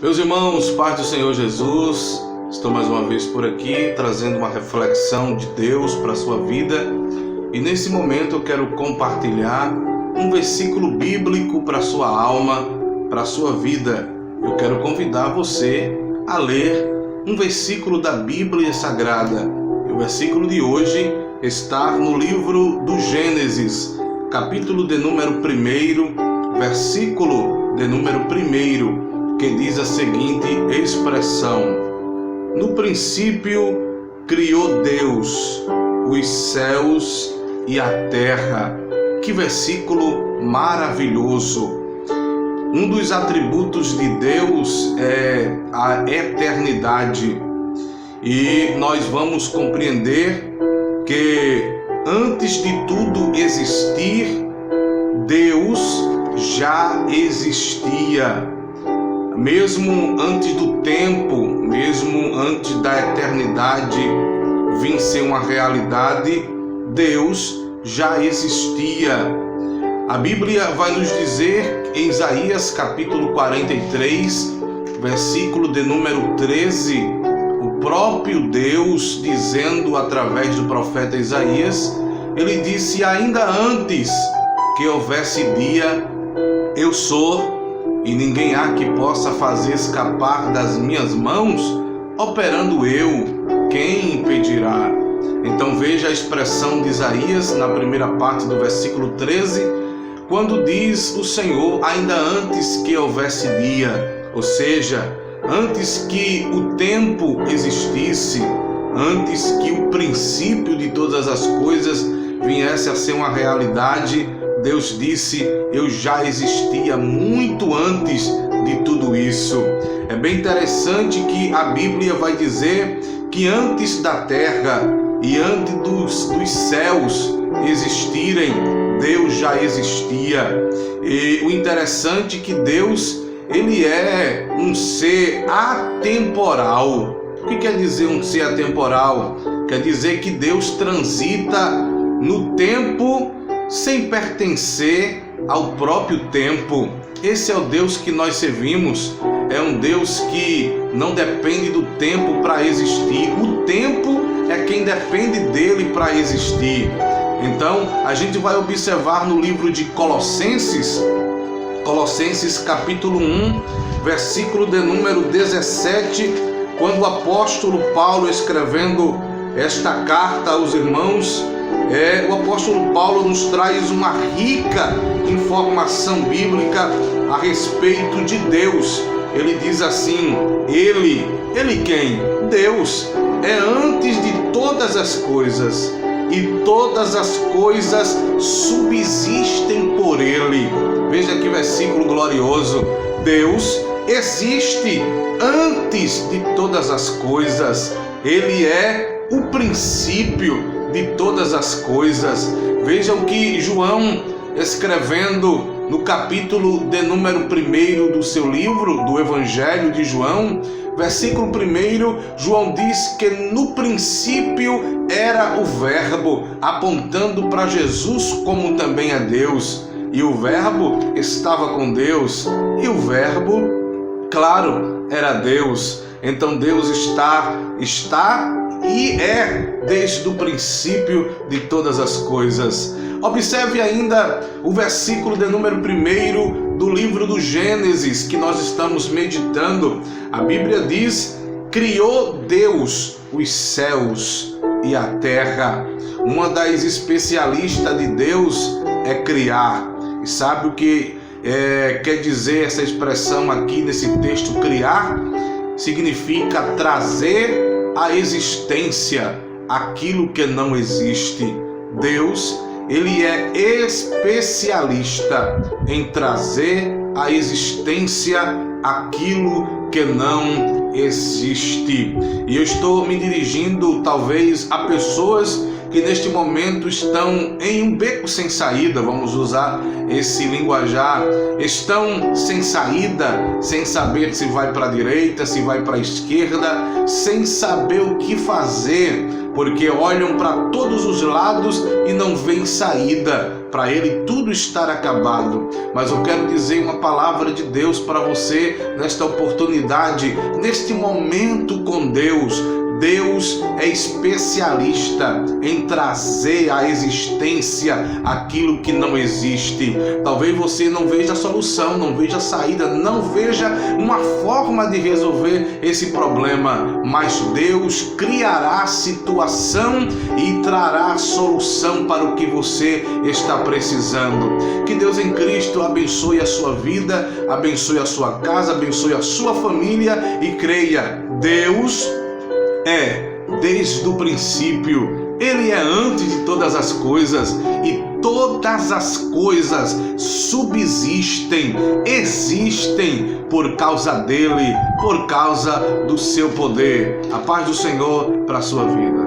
Meus irmãos, paz do Senhor Jesus, estou mais uma vez por aqui trazendo uma reflexão de Deus para a sua vida, e nesse momento eu quero compartilhar um versículo bíblico para a sua alma, para a sua vida. Eu quero convidar você a ler um versículo da Bíblia Sagrada. E o versículo de hoje está no livro do Gênesis, capítulo de número 1, versículo de número 1, que diz a seguinte expressão: no princípio criou Deus os céus e a terra. Que versículo maravilhoso! Um dos atributos de Deus é a eternidade, e nós vamos compreender que antes de tudo existir, Deus já existia. Mesmo antes do tempo, mesmo antes da eternidade vir ser uma realidade, Deus já existia. A Bíblia vai nos dizer em Isaías capítulo 43, versículo de número 13, o próprio Deus dizendo através do profeta Isaías, ele disse: ainda antes que houvesse dia, eu sou, e ninguém há que possa fazer escapar das minhas mãos, operando eu, quem impedirá? Então veja a expressão de Isaías na primeira parte do versículo 13, quando diz o Senhor, ainda antes que houvesse dia, ou seja, antes que o tempo existisse, antes que o princípio de todas as coisas viesse a ser uma realidade, Deus disse: eu já existia muito antes de tudo isso. É bem interessante que a Bíblia vai dizer que antes da terra e antes dos céus existirem, Deus já existia. E o interessante é que Deus, ele é um ser atemporal. O que quer dizer um ser atemporal? Quer dizer que Deus transita no tempo sem pertencer ao próprio tempo. Esse é o Deus que nós servimos. É um Deus que não depende do tempo para existir. O tempo é quem depende dele para existir. Então, a gente vai observar no livro de Colossenses capítulo 1, versículo de número 17, quando o apóstolo Paulo, escrevendo esta carta aos irmãos, o apóstolo Paulo nos traz uma rica informação bíblica a respeito de Deus. Ele diz assim: Ele quem? Deus é antes de todas as coisas, e todas as coisas subsistem por Ele. Veja que versículo glorioso. Deus existe antes de todas as coisas. Ele é o princípio de todas as coisas. Vejam que João, escrevendo no capítulo de número 1 do seu livro, do Evangelho de João, versículo 1, João diz que no princípio era o Verbo, apontando para Jesus como também é Deus. E o Verbo estava com Deus, e o Verbo, claro, era Deus. Então Deus está e é desde o princípio de todas as coisas. Observe ainda o versículo de número 1 do livro do Gênesis, que nós estamos meditando. A Bíblia diz: criou Deus os céus e a terra. Uma das especialistas de Deus é criar. E sabe o que quer dizer essa expressão aqui nesse texto? Criar significa trazer à existência aquilo que não existe. Deus, ele é especialista em trazer à existência aquilo que não existe. E eu estou me dirigindo talvez a pessoas que neste momento estão em um beco sem saída, vamos usar esse linguajar, estão sem saída, sem saber se vai para a direita, se vai para a esquerda, sem saber o que fazer, porque olham para todos os lados e não veem saída, para ele tudo estar acabado. Mas eu quero dizer uma palavra de Deus para você nesta oportunidade, neste momento com Deus. Deus é especialista em trazer à existência aquilo que não existe. Talvez você não veja a solução, não veja a saída, não veja uma forma de resolver esse problema, mas Deus criará a situação e trará a solução para o que você está precisando. Que Deus em Cristo abençoe a sua vida, abençoe a sua casa, abençoe a sua família e creia, Deus desde o princípio, Ele é antes de todas as coisas e todas as coisas subsistem, existem por causa dEle, por causa do seu poder. A paz do Senhor para a sua vida.